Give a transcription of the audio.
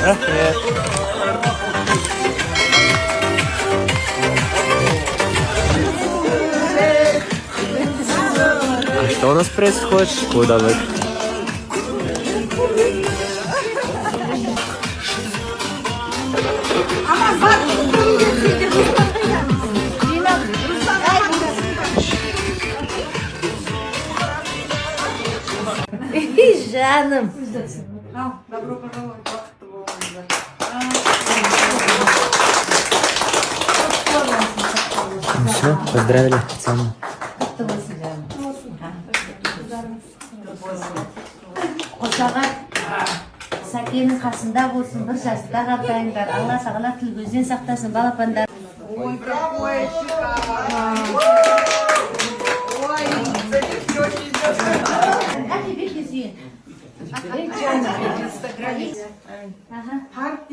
Рахмет. А что у нас происходит? Куда вы? Жаным. Добро пожаловать. Ну все, поздравили официально. Қошаға сәкенің қасында болсын, бір жаста қартайыңдар. Алла сағала тіл көзден сақтасын, балапандар. Ой, какой шикарный. Ой, Әке беке сүйін. Инстаграме. Харт